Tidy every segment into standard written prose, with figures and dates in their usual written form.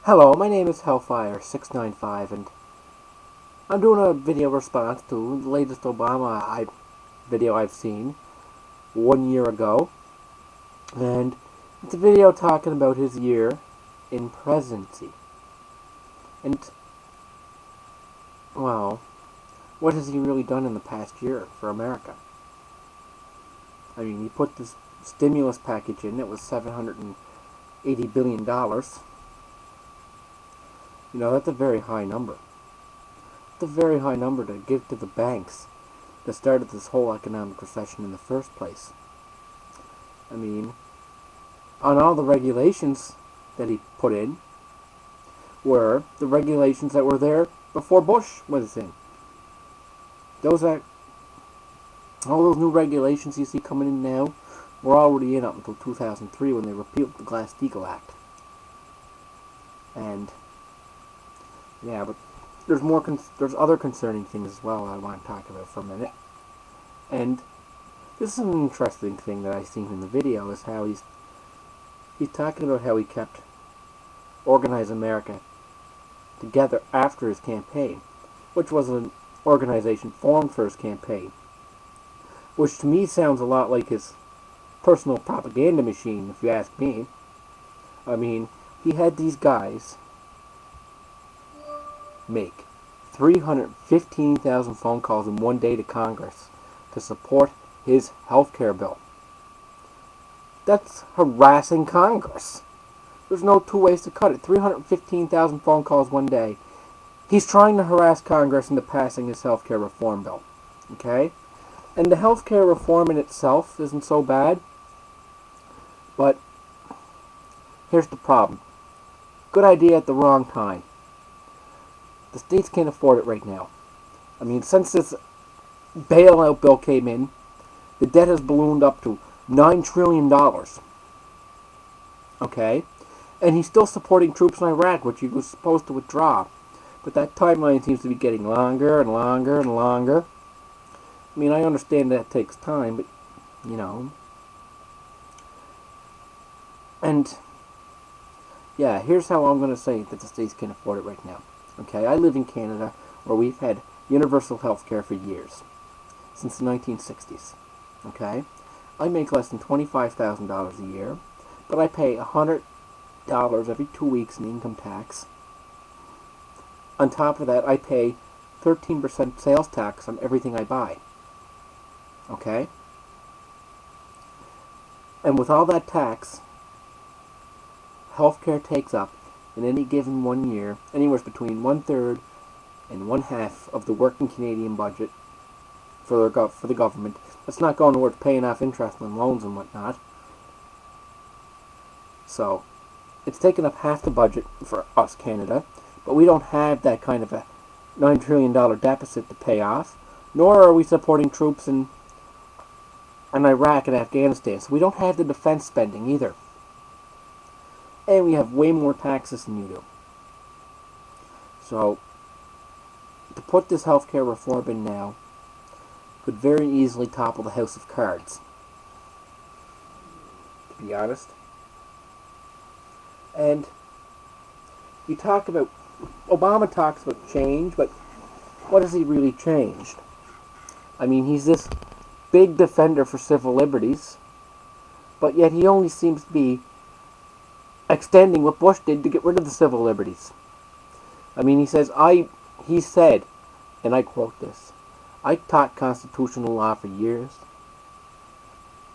Hello, my name is Hellfire695, and I'm doing a video response to the latest Obama video I've seen 1 year ago. And it's a video talking about his year in presidency. And, well, what has he really done in the past year for America? I mean, he put this stimulus package in. It was $780 billion. You know, that's a very high number. It's a very high number to give to the banks that started this whole economic recession in the first place. I mean, on all the regulations that he put in were the regulations that were there before Bush was in. All those new regulations you see coming in now were already in up until 2003 when they repealed the Glass-Steagall Act. And yeah, but there's other concerning things as well I want to talk about for a minute. And this is an interesting thing that I've seen in the video, is how he's talking about how he kept Organize America together after his campaign, which was an organization formed for his campaign, which to me sounds a lot like his personal propaganda machine, if you ask me. I mean, he had these guys make 315,000 phone calls in one day to Congress to support his health care bill. That's harassing Congress. There's no two ways to cut it. 315,000 phone calls one day. He's trying to harass Congress into passing his health care reform bill. Okay? And the health care reform in itself isn't so bad. But here's the problem. Good idea at the wrong time. The states can't afford it right now. I mean, since this bailout bill came in, the debt has ballooned up to $9 trillion. Okay? And he's still supporting troops in Iraq, which he was supposed to withdraw. But that timeline seems to be getting longer and longer and longer. I mean, I understand that takes time, but, you know. And, yeah, here's how I'm going to say that the states can't afford it right now. Okay, I live in Canada, where we've had universal health care for years, since the 1960s. Okay, I make less than $25,000 a year, but I pay $100 every 2 weeks in income tax. On top of that, I pay 13% sales tax on everything I buy. Okay? And with all that tax, healthcare takes up, in any given 1 year, anywhere between 1/3 and 1/2 of the working Canadian budget for the government. That's not going towards paying off interest on loans and whatnot. So, it's taken up half the budget for us, Canada, but we don't have that kind of a $9 trillion deficit to pay off, nor are we supporting troops in Iraq and Afghanistan, so we don't have the defense spending either. And we have way more taxes than you do. So, to put this healthcare reform in now could very easily topple the House of Cards, to be honest. And Obama talks about change, but what has he really changed? I mean, he's this big defender for civil liberties, but yet he only seems to be extending what Bush did to get rid of the civil liberties. I mean, he said, and I quote this, "I taught constitutional law for years,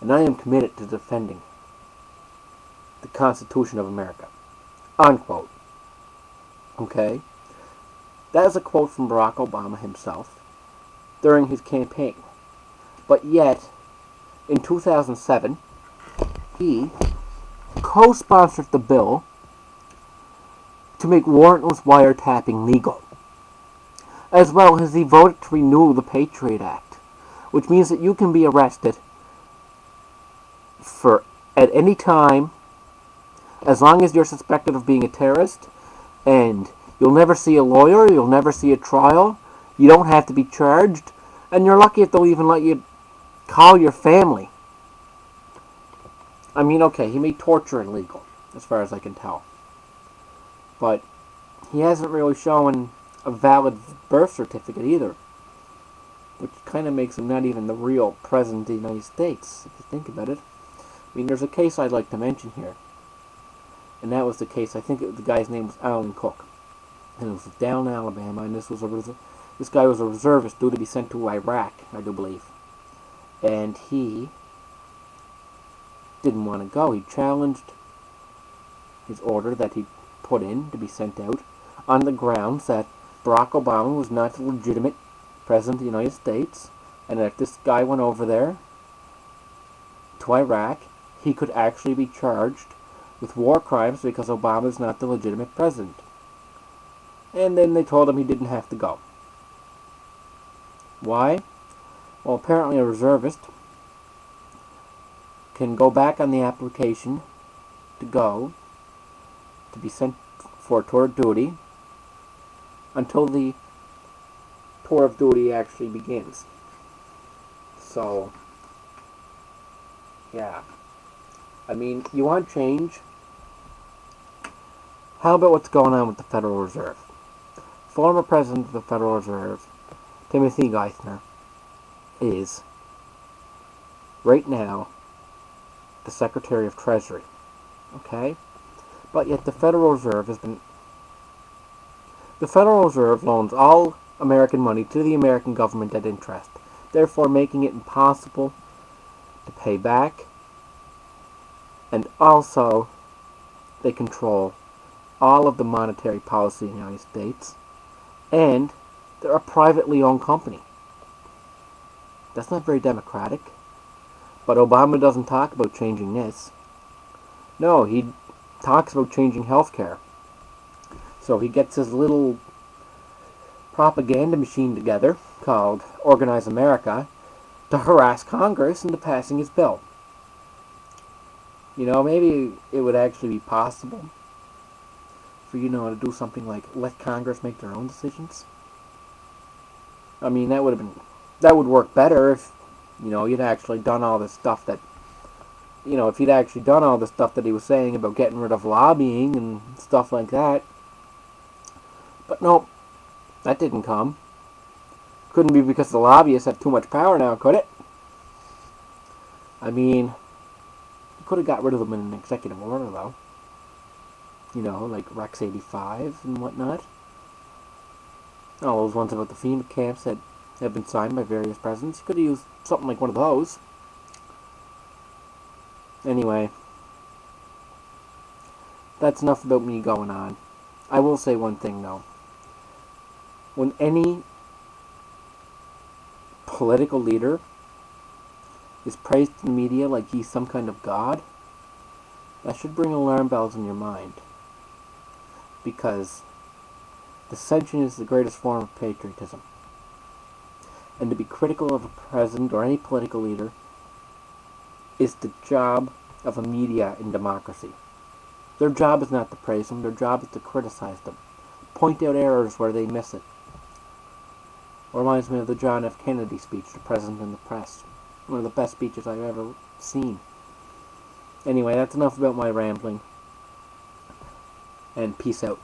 and I am committed to defending the Constitution of America." Unquote. Okay? That is a quote from Barack Obama himself during his campaign. But yet, in 2007, he co-sponsored the bill to make warrantless wiretapping legal, as well as he voted to renew the Patriot Act, which means that you can be arrested at any time as long as you're suspected of being a terrorist, and you'll never see a lawyer, you'll never see a trial, you don't have to be charged, and you're lucky if they'll even let you call your family. I mean, okay, he made torture illegal, as far as I can tell. But he hasn't really shown a valid birth certificate either, which kind of makes him not even the real president of the United States, if you think about it. I mean, there's a case I'd like to mention here, and that was the case, I think the guy's name was Alan Cook, and it was down in Alabama, and this guy was a reservist due to be sent to Iraq, I do believe, and he didn't want to go. He challenged his order that he put in to be sent out on the grounds that Barack Obama was not the legitimate president of the United States, and that if this guy went over there to Iraq, he could actually be charged with war crimes because Obama is not the legitimate president. And then they told him he didn't have to go. Why? Well, apparently a reservist can go back on the application to be sent for a tour of duty until the tour of duty actually begins. So, yeah. I mean, you want change? How about what's going on with the Federal Reserve? Former President of the Federal Reserve, Timothy Geithner, is, right now, the Secretary of Treasury. Okay? But yet the Federal Reserve the Federal Reserve loans all American money to the American government at interest, therefore making it impossible to pay back, and also they control all of the monetary policy in the United States, and they're a privately owned company. That's not very democratic, but Obama doesn't talk about changing this. No, he talks about changing healthcare. So he gets his little propaganda machine together called Organize America to harass Congress into passing his bill. You know, maybe it would actually be possible for, to do something like let Congress make their own decisions. I mean, that would work better if, you'd actually done all this stuff that, if he'd actually done all the stuff that he was saying about getting rid of lobbying and stuff like that. But nope, that didn't come. Couldn't be because the lobbyists have too much power now, could it? I mean, you could have got rid of them in an executive order, though. Like Rex 85 and whatnot. All those ones about the FEMA camps that have been signed by various presidents. You could have used something like one of those. Anyway, that's enough about me going on. I will say one thing, though. When any political leader is praised in the media like he's some kind of god, that should bring alarm bells in your mind. Because dissension is the greatest form of patriotism. And to be critical of a president or any political leader is the job of a media in democracy. Their job is not to praise them, their job is to criticize them. Point out errors where they miss it. Reminds me of the John F. Kennedy speech, The President and the Press. One of the best speeches I've ever seen. Anyway, that's enough about my rambling. And peace out.